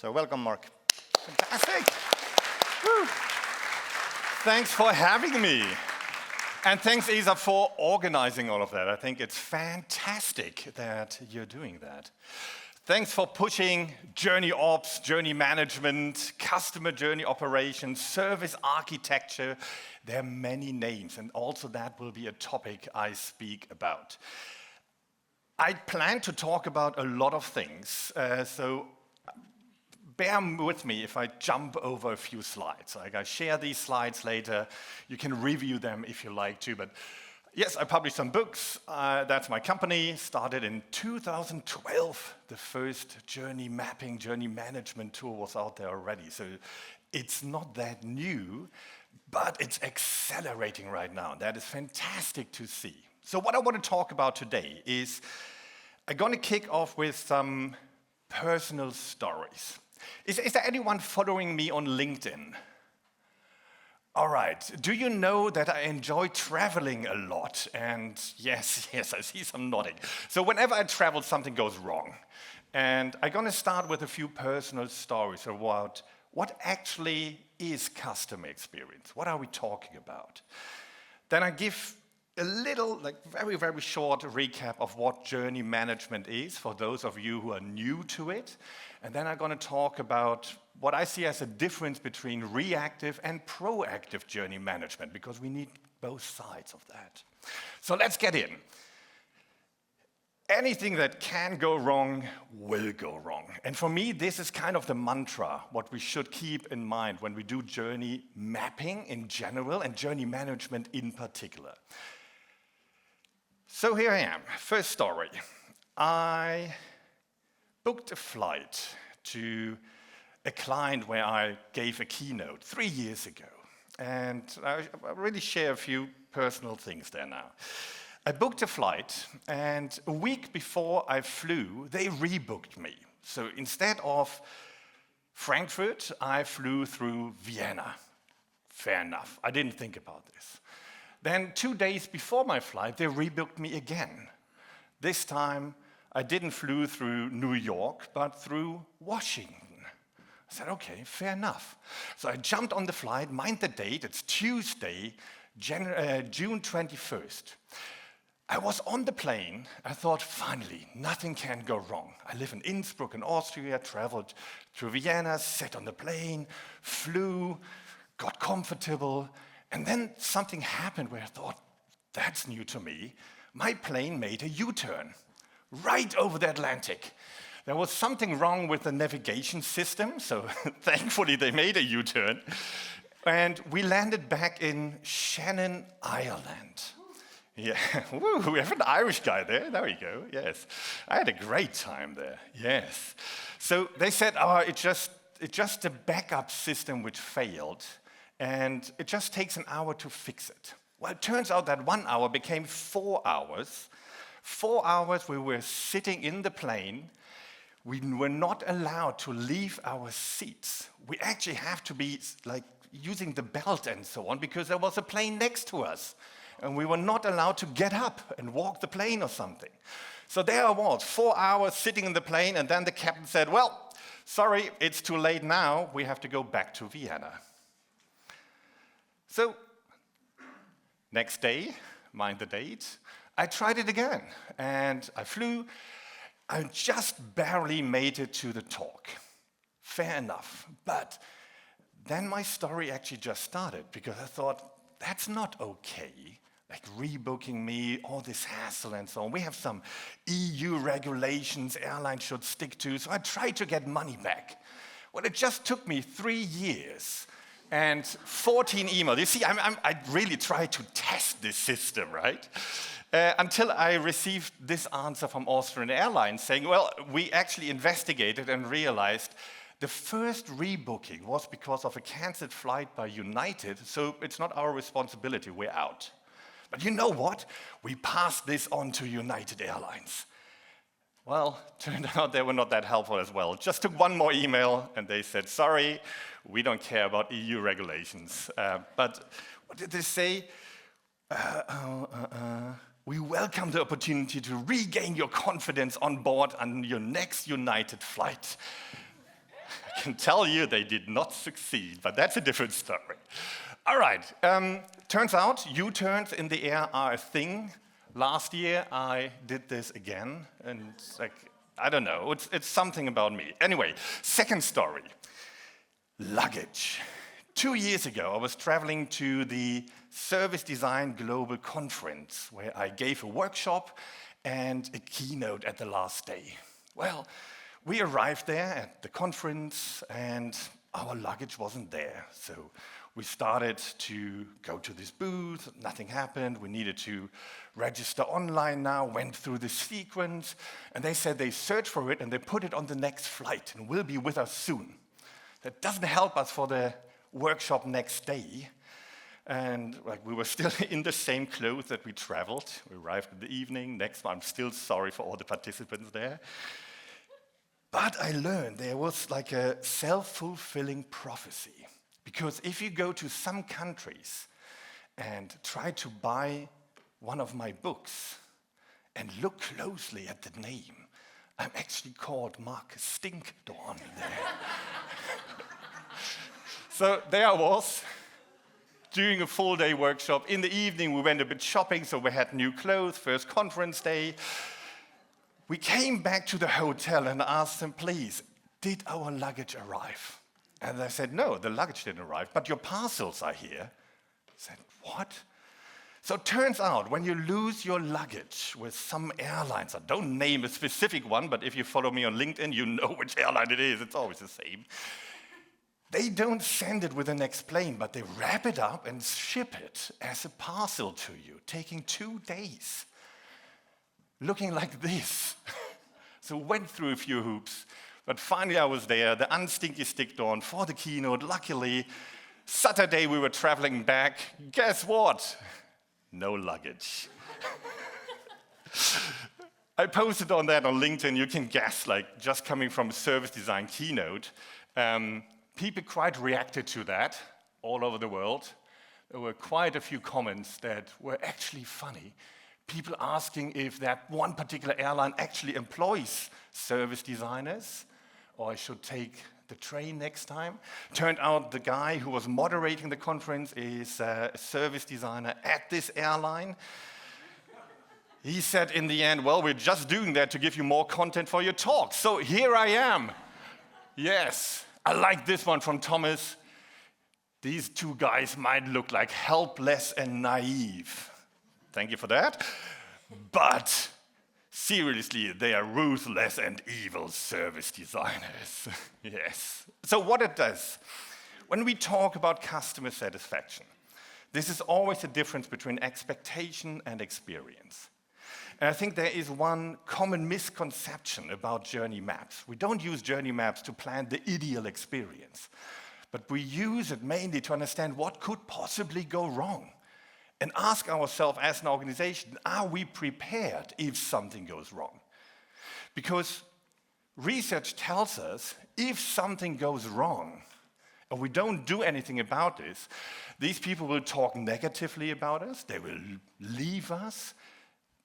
So welcome, Marc. Fantastic. Woo. Thanks for having me. And thanks, Isa, for organizing all of that. I think it's fantastic that you're doing that. Thanks for pushing JourneyOps, journey management, customer journey operations, service architecture. There are many names, and also that will be a topic I speak about. I plan to talk about a lot of things, so bear with me if I jump over a few slides. Like I share these slides later. You can review them if you like to, but yes, I published some books. That's my company. Started in 2012. The first journey mapping, journey management tool was out there already. So it's not that new, but it's accelerating right now. That is fantastic to see. So what I want to talk about today is I'm going to kick off with some personal stories. Is there anyone following me on LinkedIn? All right. Do you know that I enjoy traveling a lot? And yes, I see some nodding. So whenever I travel, something goes wrong. And I'm going to start with a few personal stories about what actually is customer experience. What are we talking about? Then I give a little, very, very short recap of what journey management is for those of you who are new to it. And then I'm going to talk about what I see as a difference between reactive and proactive journey management, because we need both sides of that. So let's get in. Anything that can go wrong will go wrong. And for me, this is kind of the mantra, what we should keep in mind when we do journey mapping in general and journey management in particular. So here I am, first story. I booked a flight to a client where I gave a keynote 3 years ago. And I really share a few personal things there now. I booked a flight, and a week before I flew, they rebooked me. So instead of Frankfurt, I flew through Vienna. Fair enough, I didn't think about this. Then 2 days before my flight, they rebooked me again. This time, I didn't flew through New York, but through Washington. I said, okay, fair enough. So I jumped on the flight, mind the date, it's Tuesday, June 21st. I was on the plane, I thought, finally, nothing can go wrong. I live in Innsbruck in Austria, traveled to Vienna, sat on the plane, flew, got comfortable, and then something happened where I thought, that's new to me. My plane made a U-turn right over the Atlantic. There was something wrong with the navigation system, so thankfully they made a U-turn. And we landed back in Shannon, Ireland. Yeah, woo, we have an Irish guy there. There we go, yes. I had a great time there, yes. So they said, it's just a backup system which failed, and it just takes an hour to fix it. Well, it turns out that 1 hour became 4 hours. 4 hours we were sitting in the plane. We were not allowed to leave our seats. We actually have to be using the belt and so on, because there was a plane next to us. And we were not allowed to get up and walk the plane or something. So there I was, 4 hours sitting in the plane, and then the captain said, well, sorry, it's too late now. We have to go back to Vienna. So next day, mind the date, I tried it again. And I flew. I just barely made it to the talk. Fair enough. But then my story actually just started, because I thought, that's not okay. Like rebooking me, all this hassle and so on. We have some EU regulations airlines should stick to, so I tried to get money back. Well, it just took me 3 years and 14 emails. You see, I really tried to test this system, right? Until I received this answer from Austrian Airlines saying, well, we actually investigated and realized the first rebooking was because of a canceled flight by United, so it's not our responsibility, we're out. But you know what? We passed this on to United Airlines. Well, turned out they were not that helpful as well. Just took one more email and they said, sorry, we don't care about EU regulations. But what did they say? We welcome the opportunity to regain your confidence on board on your next United flight. can tell you they did not succeed, but that's a different story. All right, turns out U-turns in the air are a thing. Last year I did this again, and I don't know, it's something about me. Anyway, second story, luggage. 2 years ago, I was traveling to the Service Design Global Conference, where I gave a workshop and a keynote at the last day. Well, we arrived there at the conference, and our luggage wasn't there. So we started to go to this booth, nothing happened. We needed to register online now, went through the sequence, and they said they searched for it and they put it on the next flight and will be with us soon. That doesn't help us for the workshop next day. And we were still in the same clothes that we traveled. We arrived in the evening. Next one, I'm still sorry for all the participants there. But I learned there was like a self-fulfilling prophecy. Because if you go to some countries and try to buy one of my books and look closely at the name, I'm actually called Marc Stickdorn there. So there I was, doing a full-day workshop. In the evening, we went a bit shopping, so we had new clothes, first conference day. We came back to the hotel and asked them, please, did our luggage arrive? And they said, no, the luggage didn't arrive, but your parcels are here. I said, what? So it turns out, when you lose your luggage with some airlines, I don't name a specific one, but if you follow me on LinkedIn, you know which airline it is. It's always the same. They don't send it with the next plane, but they wrap it up and ship it as a parcel to you, taking 2 days, looking like this. So went through a few hoops, but finally I was there, the unstinky Stickdorn for the keynote. Luckily, Saturday we were traveling back. Guess what? No luggage. I posted on that on LinkedIn. You can guess, just coming from a service design keynote, people quite reacted to that all over the world. There were quite a few comments that were actually funny. People asking if that one particular airline actually employs service designers, or I should take the train next time. Turned out the guy who was moderating the conference is a service designer at this airline. He said in the end, well, we're just doing that to give you more content for your talk. So here I am. Yes. I like this one from Thomas. These two guys might look like helpless and naive. Thank you for that. But seriously, they are ruthless and evil service designers. Yes. So what it does, when we talk about customer satisfaction, this is always a difference between expectation and experience. And I think there is one common misconception about journey maps. We don't use journey maps to plan the ideal experience, but we use it mainly to understand what could possibly go wrong and ask ourselves as an organization, are we prepared if something goes wrong? Because research tells us if something goes wrong and we don't do anything about this, these people will talk negatively about us, they will leave us,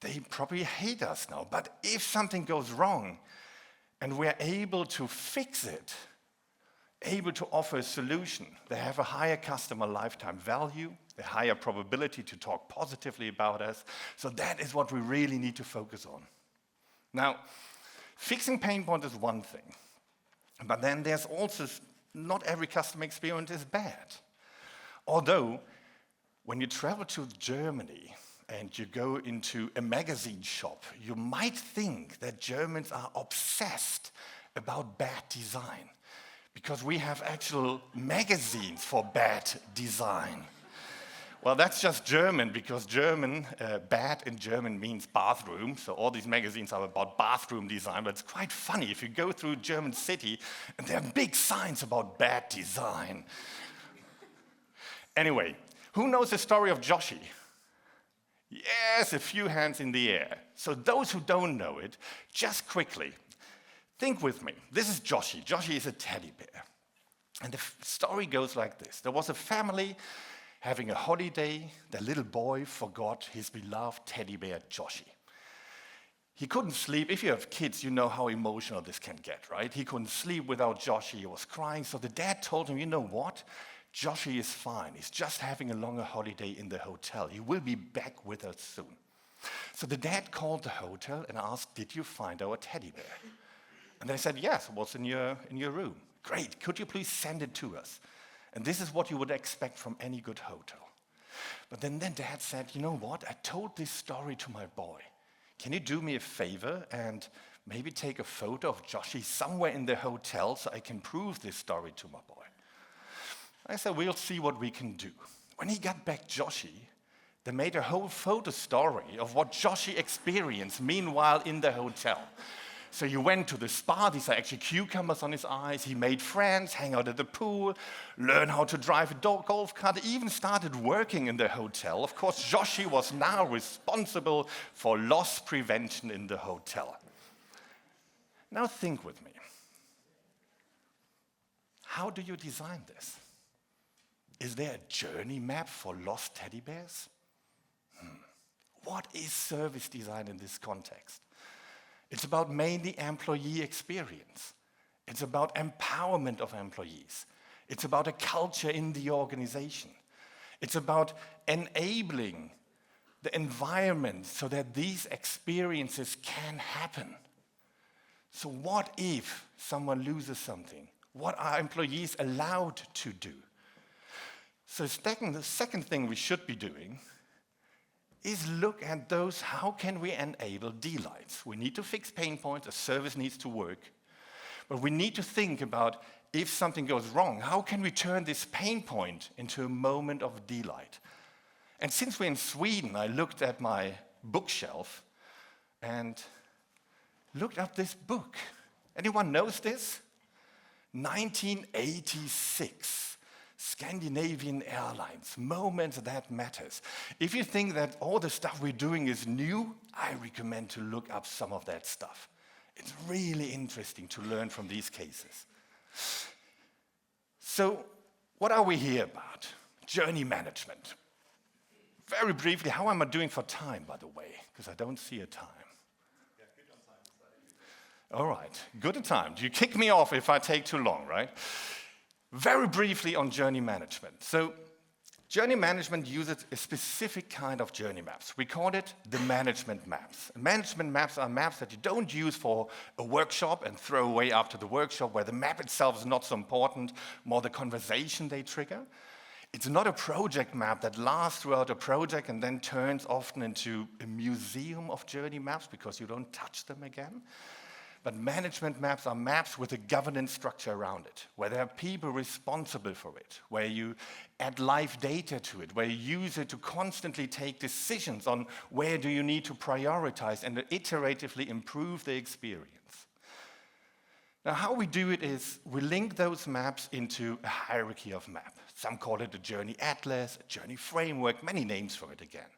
they probably hate us now. But if something goes wrong and we're able to fix it, able to offer a solution, they have a higher customer lifetime value, a higher probability to talk positively about us. So that is what we really need to focus on. Now, fixing pain points is one thing, but then there's also, not every customer experience is bad. Although, when you travel to Germany, and you go into a magazine shop, you might think that Germans are obsessed about bad design because we have actual magazines for bad design. Well, that's just German, because bad in German means bathroom, so all these magazines are about bathroom design, but it's quite funny if you go through a German city and there are big signs about bad design. Anyway, who knows the story of Joshi? Yes, a few hands in the air. So those who don't know it, just quickly, think with me. This is Joshi. Joshi is a teddy bear. And the story goes like this. There was a family having a holiday. Their little boy forgot his beloved teddy bear, Joshi. He couldn't sleep. If you have kids, you know how emotional this can get, right? He couldn't sleep without Joshi. He was crying. So the dad told him, you know what? Joshi is fine. He's just having a longer holiday in the hotel. He will be back with us soon. So the dad called the hotel and asked, did you find our teddy bear? And they said, yes, it was in your room. Great. Could you please send it to us? And this is what you would expect from any good hotel. But then dad said, you know what? I told this story to my boy. Can you do me a favor and maybe take a photo of Joshi somewhere in the hotel so I can prove this story to my boy? I said, we'll see what we can do. When he got back Joshi, they made a whole photo story of what Joshi experienced meanwhile in the hotel. So he went to the spa, these are actually cucumbers on his eyes, he made friends, hang out at the pool, learn how to drive a golf cart, even started working in the hotel. Of course, Joshi was now responsible for loss prevention in the hotel. Now think with me. How do you design this? Is there a journey map for lost teddy bears? What is service design in this context? It's about mainly employee experience. It's about empowerment of employees. It's about a culture in the organization. It's about enabling the environment so that these experiences can happen. So what if someone loses something? What are employees allowed to do? So the second thing we should be doing is look at those, how can we enable delights? We need to fix pain points, a service needs to work, but we need to think about if something goes wrong, how can we turn this pain point into a moment of delight? And since we're in Sweden, I looked at my bookshelf and looked up this book. Anyone knows this? 1986. Scandinavian Airlines, Moments That Matters. If you think that all the stuff we're doing is new, I recommend to look up some of that stuff. It's really interesting to learn from these cases. So, what are we here about? Journey management. Very briefly, how am I doing for time, by the way? Because I don't see a time. Yeah, good on time. All right, good on time. You kick me off if I take too long, right? Very briefly on journey management. So journey management uses a specific kind of journey maps. We call it the management maps. Management maps are maps that you don't use for a workshop and throw away after the workshop, where the map itself is not so important, more the conversation they trigger. It's not a project map that lasts throughout a project and then turns often into a museum of journey maps because you don't touch them again. But management maps are maps with a governance structure around it, where there are people responsible for it, where you add live data to it, where you use it to constantly take decisions on where do you need to prioritize and iteratively improve the experience. Now, how we do it is we link those maps into a hierarchy of maps. Some call it a journey atlas, a journey framework, many names for it again,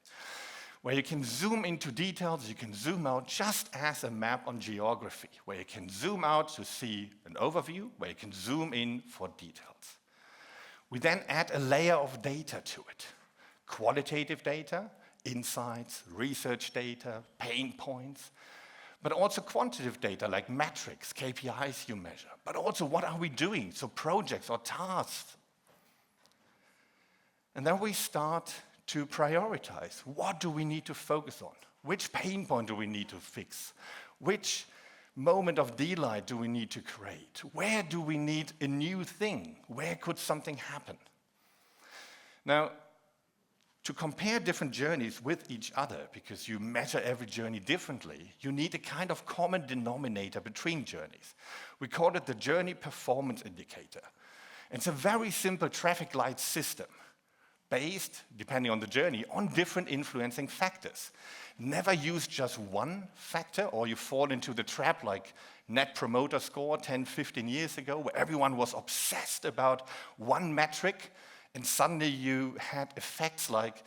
where you can zoom into details, you can zoom out just as a map on geography, where you can zoom out to see an overview, where you can zoom in for details. We then add a layer of data to it. Qualitative data, insights, research data, pain points, but also quantitative data like metrics, KPIs you measure, but also what are we doing, so projects or tasks. And then we start to prioritize. What do we need to focus on? Which pain point do we need to fix? Which moment of delight do we need to create? Where do we need a new thing? Where could something happen? Now, to compare different journeys with each other, because you measure every journey differently, you need a kind of common denominator between journeys. We call it the journey performance indicator. It's a very simple traffic light system, based, depending on the journey, on different influencing factors. Never use just one factor, or you fall into the trap like Net Promoter Score 10, 15 years ago, where everyone was obsessed about one metric, and suddenly you had effects like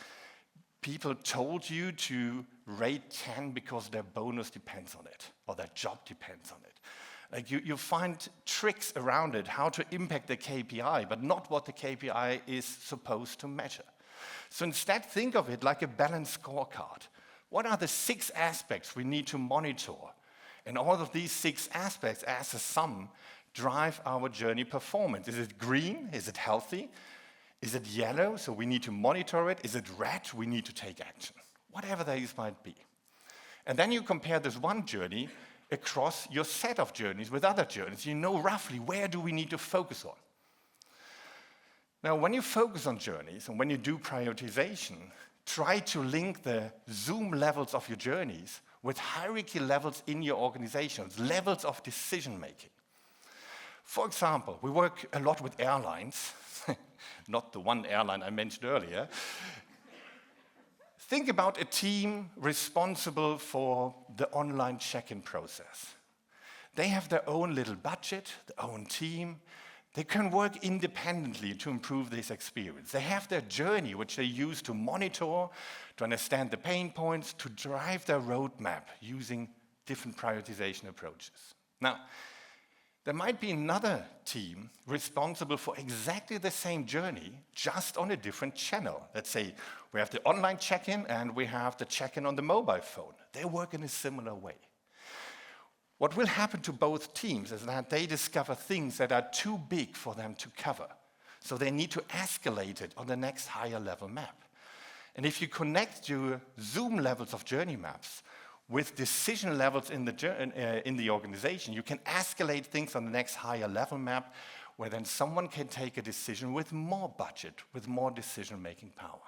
people told you to rate 10 because their bonus depends on it, or their job depends on it. Like you find tricks around it, how to impact the KPI, but not what the KPI is supposed to measure. So instead, think of it like a balanced scorecard. What are the 6 aspects we need to monitor? And all of these 6 aspects, as a sum, drive our journey performance. Is it green? Is it healthy? Is it yellow? So we need to monitor it. Is it red? We need to take action. Whatever these might be. And then you compare this one journey across your set of journeys with other journeys. You know roughly where do we need to focus on. Now, when you focus on journeys and when you do prioritization, try to link the zoom levels of your journeys with hierarchy levels in your organizations, levels of decision making. For example, we work a lot with airlines, not the one airline I mentioned earlier. Think about a team responsible for the online check-in process. They have their own little budget, their own team. They can work independently to improve this experience. They have their journey, which they use to monitor, to understand the pain points, to drive their roadmap using different prioritization approaches. Now, there might be another team responsible for exactly the same journey, just on a different channel. Let's say we have the online check-in and we have the check-in on the mobile phone. They work in a similar way. What will happen to both teams is that they discover things that are too big for them to cover. So they need to escalate it on the next higher level map. And if you connect your zoom levels of journey maps with decision levels in the organization, you can escalate things on the next higher level map, where then someone can take a decision with more budget, with more decision-making power.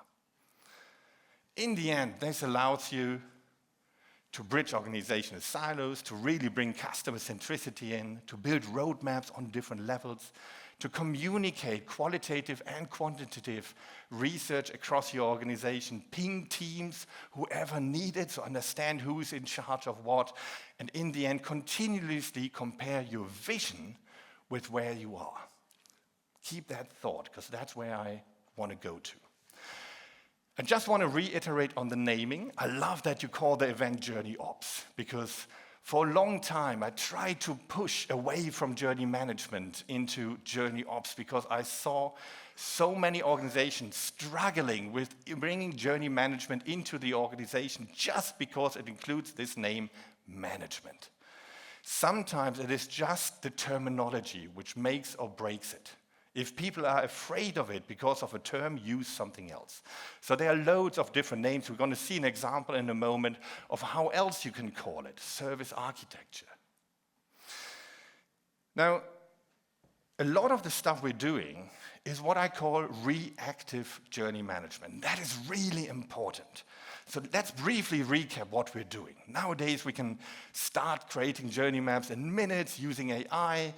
In the end, this allows you to bridge organizational silos, to really bring customer centricity in, to build roadmaps on different levels, to communicate qualitative and quantitative research across your organization, ping teams, whoever needed, to understand who's in charge of what, and in the end, continuously compare your vision with where you are. Keep that thought, because that's where I want to go to. I just want to reiterate on the naming. I love that you call the event JourneyOps, because for a long time I tried to push away from journey management into JourneyOps, because I saw so many organizations struggling with bringing journey management into the organization just because it includes this name, management. Sometimes it is just the terminology which makes or breaks it. If people are afraid of it because of a term, use something else. So there are loads of different names. We're going to see an example in a moment of how else you can call it, service architecture. Now, a lot of the stuff we're doing is what I call reactive journey management. That is really important. So let's briefly recap what we're doing. Nowadays, we can start creating journey maps in minutes using AI.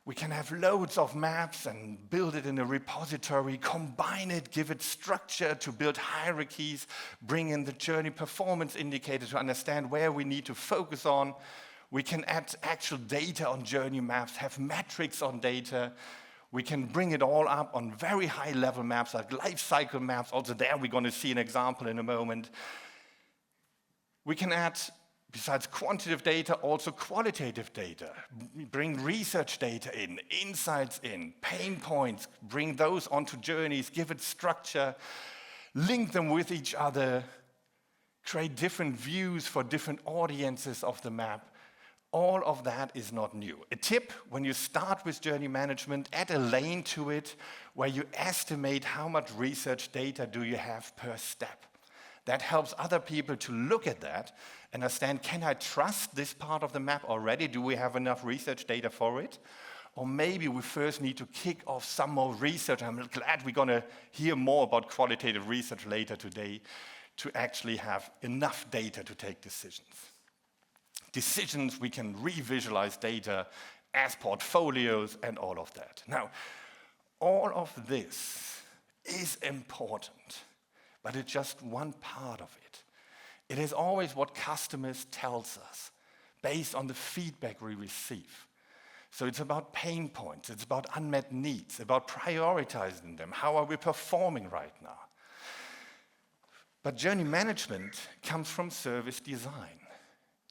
We can have loads of maps and build it in a repository, combine it, give it structure to build hierarchies, bring in the journey performance indicator to understand where we need to focus on. We can add actual data on journey maps, have metrics on data. We can bring it all up on very high level maps like life cycle maps. Also there we're going to see an example in a moment. We can add, besides quantitative data, also qualitative data. Bring research data in, insights in, pain points, bring those onto journeys, give it structure, link them with each other, create different views for different audiences of the map. All of that is not new. A tip, when you start with journey management, add a lane to it where you estimate how much research data do you have per step. That helps other people to look at that and understand, can I trust this part of the map already? Do we have enough research data for it? Or maybe we first need to kick off some more research. I'm glad we're going to hear more about qualitative research later today to actually have enough data to take decisions. Decisions, we can revisualize data as portfolios and all of that. Now, all of this is important. But it's just one part of it. It is always what customers tell us based on the feedback we receive. So it's about pain points, it's about unmet needs, about prioritizing them. How are we performing right now? But journey management comes from service design.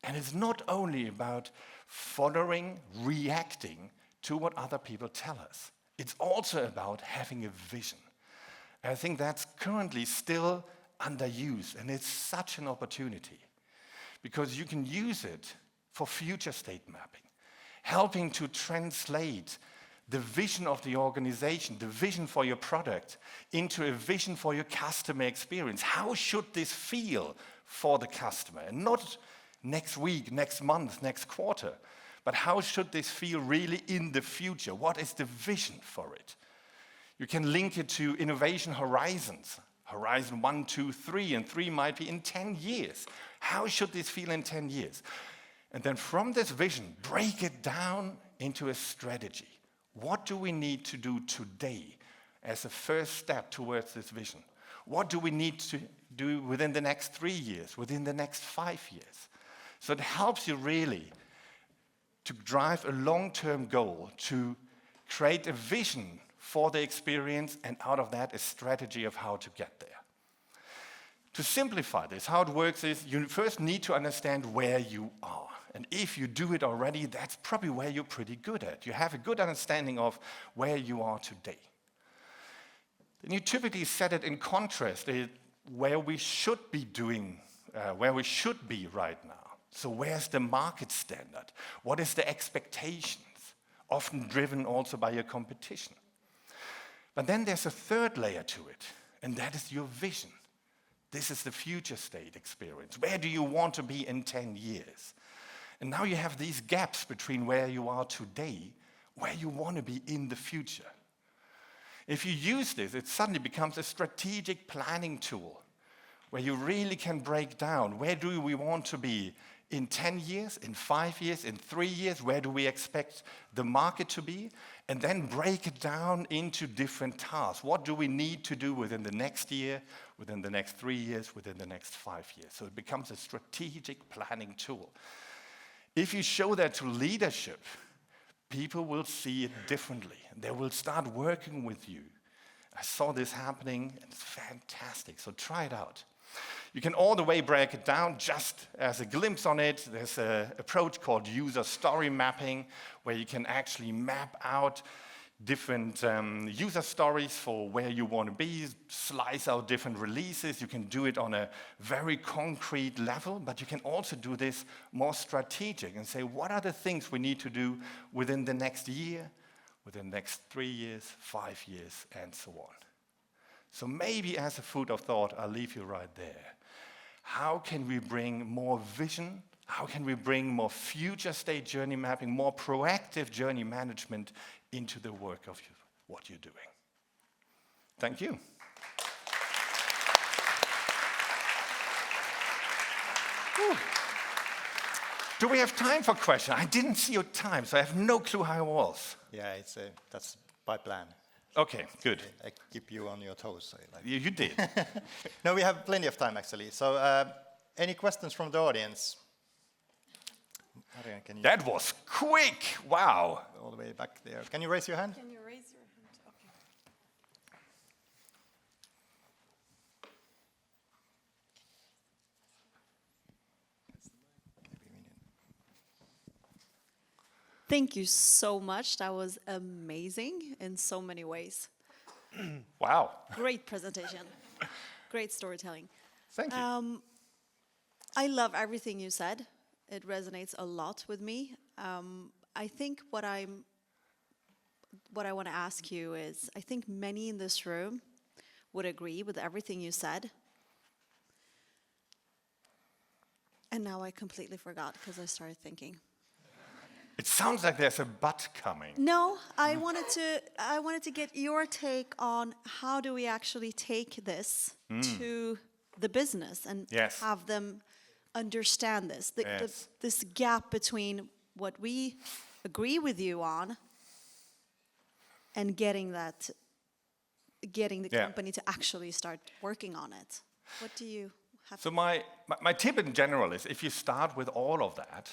And it's not only about following, reacting to what other people tell us. It's also about having a vision. I think that's currently still underused, and it's such an opportunity because you can use it for future state mapping, helping to translate the vision of the organization, the vision for your product, into a vision for your customer experience. How should this feel for the customer? And not next week, next month, next quarter, but how should this feel really in the future? What is the vision for it? You can link it to innovation horizons. Horizon 1, 2, 3, and 3 might be in 10 years. How should this feel in 10 years? And then from this vision, break it down into a strategy. What do we need to do today as a first step towards this vision? What do we need to do within the next 3 years, within the next 5 years? So it helps you really to drive a long-term goal, to create a vision for the experience, and out of that, a strategy of how to get there. To simplify this, how it works is you first need to understand where you are. And if you do it already, that's probably where you're pretty good at. You have a good understanding of where you are today. Then you typically set it in contrast where we should be doing, where we should be right now. So where's the market standard? What is the expectations? Often driven also by your competition. But then there's a third layer to it, and that is your vision. This is the future state experience. Where do you want to be in 10 years? And now you have these gaps between where you are today, where you want to be in the future. If you use this, it suddenly becomes a strategic planning tool where you really can break down where do we want to be in 10 years, in 5 years, in 3 years, where do we expect the market to be, and then break it down into different tasks. What do we need to do within the next year, within the next 3 years, within the next 5 years? So it becomes a strategic planning tool. If you show that to leadership, people will see it differently. They will start working with you. I saw this happening, and it's fantastic, so try it out. You can all the way break it down. Just as a glimpse on it, there's an approach called user story mapping, where you can actually map out different user stories for where you want to be, slice out different releases. You can do it on a very concrete level, but you can also do this more strategic and say, what are the things we need to do within the next year, within the next 3 years, 5 years, and so on. So maybe as a food of thought, I'll leave you right there. How can we bring more vision? How can we bring more future state journey mapping, more proactive journey management into the work of what you're doing? Thank you. Whew. Do we have time for questions? I didn't see your time, so I have no clue how it was. Yeah, that's by plan. Okay, good. I keep you on your toes. So You did. No, we have plenty of time, actually. So any questions from the audience? Adrian, can you That was quick. Wow. all the way back there. Can you raise your hand? Can you raise your hand? Okay. Thank you so much. That was amazing in so many ways. Wow. Great presentation. Great storytelling. Thank you. I love everything you said. It resonates a lot with me. I think what I want to ask you is, I think many in this room would agree with everything you said. And now I completely forgot because I started thinking. It sounds like there's a but coming. No, I wanted to get your take on how do we actually take this to the business and Yes. have them understand this. Yes. This gap between what we agree with you on and getting the Yeah. company to actually start working on it. What do you have? So my tip in general is if you start with all of that,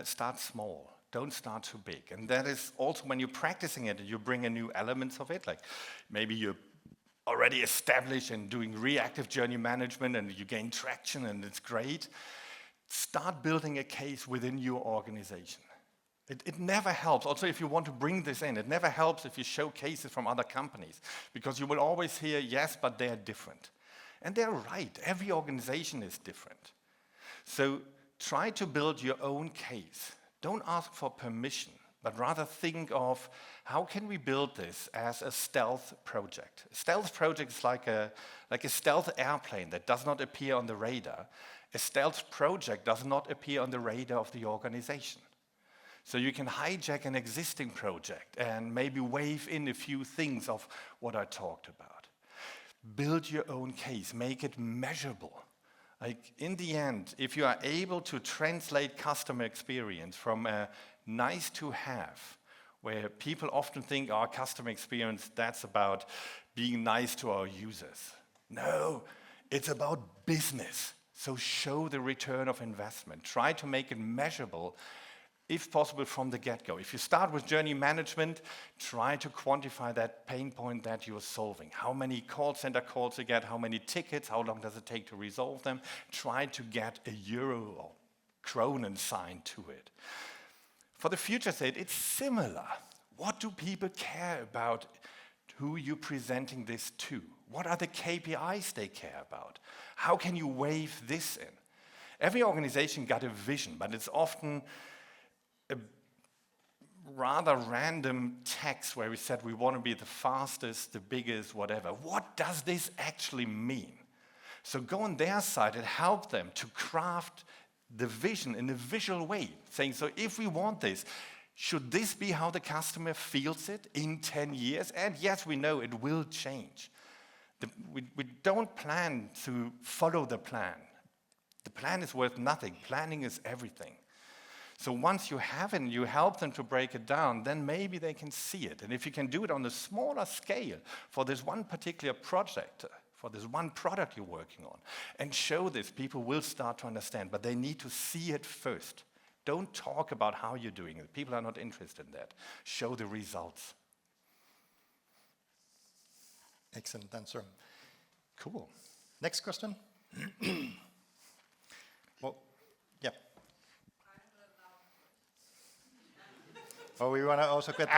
start small. Don't start too big. And that is also when you're practicing it, you bring in new elements of it. Like maybe you're already established and doing reactive journey management and you gain traction and it's great. Start building a case within your organization. It never helps. Also, if you want to bring this in, it never helps if you show cases from other companies because you will always hear, yes, but they're different. And they're right, every organization is different. So try to build your own case. Don't ask for permission, but rather think of how can we build this as a stealth project. A stealth project is like a stealth airplane that does not appear on the radar. A stealth project does not appear on the radar of the organization. So you can hijack an existing project and maybe wave in a few things of what I talked about. Build your own case, make it measurable. Like in the end, if you are able to translate customer experience from a nice to have, where people often think our customer experience, that's about being nice to our users. No, it's about business. So show the return of investment. Try to make it measurable, if possible, from the get-go. If you start with journey management, try to quantify that pain point that you're solving. How many call center calls you get, how many tickets, how long does it take to resolve them? Try to get a euro or kronen sign to it. For the future state, it's similar. What do people care about who you're presenting this to? What are the KPIs they care about? How can you wave this in? Every organization got a vision, but it's often a rather random text where we said we want to be the fastest, the biggest, whatever. What does this actually mean? So go on their side and help them to craft the vision in a visual way, saying, so if we want this, should this be how the customer feels it in 10 years? And yes, we know it will change. We don't plan to follow the plan. The plan is worth nothing. Planning is everything. So once you have it and you help them to break it down, then maybe they can see it. And if you can do it on a smaller scale for this one particular project, for this one product you're working on, and show this, people will start to understand, but they need to see it first. Don't talk about how you're doing it. People are not interested in that. Show the results. Excellent answer. Cool. Next question. Well, yeah. Oh, we want to also get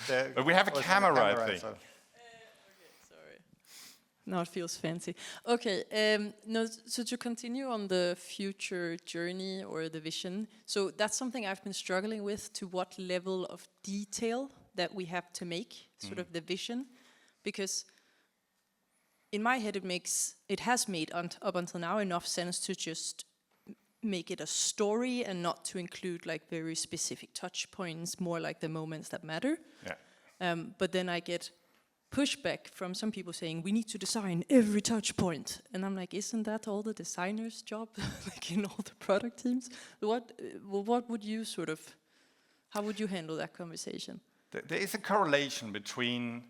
the But we have a also the camera, I think. so- Okay, sorry. Now it feels fancy. Okay, no, so to continue on the future journey or the vision, so that's something I've been struggling with, to what level of detail that we have to make, sort of the vision, because in my head it has made up until now enough sense to just make it a story and not to include like very specific touch points, more like the moments that matter. Yeah. But then I get pushback from some people saying we need to design every touch point, and I'm like, isn't that all the designer's job, like in all the product teams? What would you how would you handle that conversation? There is a correlation between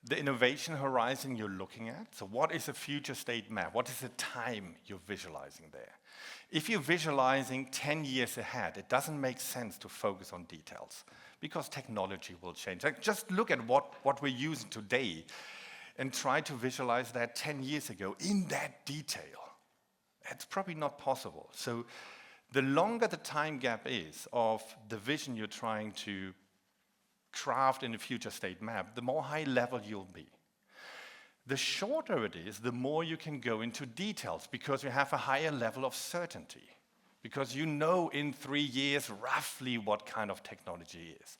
the innovation horizon you're looking at. So what is a future state map? What is the time you're visualizing there? If you're visualizing 10 years ahead, it doesn't make sense to focus on details because technology will change. Like, just look at what we're using today and try to visualize that 10 years ago in that detail. It's probably not possible. So the longer the time gap is of the vision you're trying to craft in a future state map, the more high level you'll be. The shorter it is, the more you can go into details because you have a higher level of certainty. Because you know in 3 years roughly what kind of technology is.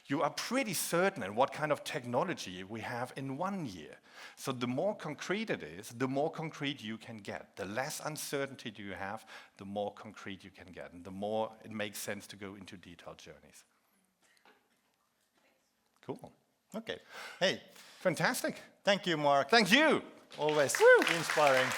You are pretty certain in what kind of technology we have in 1 year. So the more concrete it is, the more concrete you can get. The less uncertainty do you have, the more concrete you can get. And the more it makes sense to go into detailed journeys. Cool. Okay. Hey, Fantastic. thank you, Mark. Thank you. Always inspiring.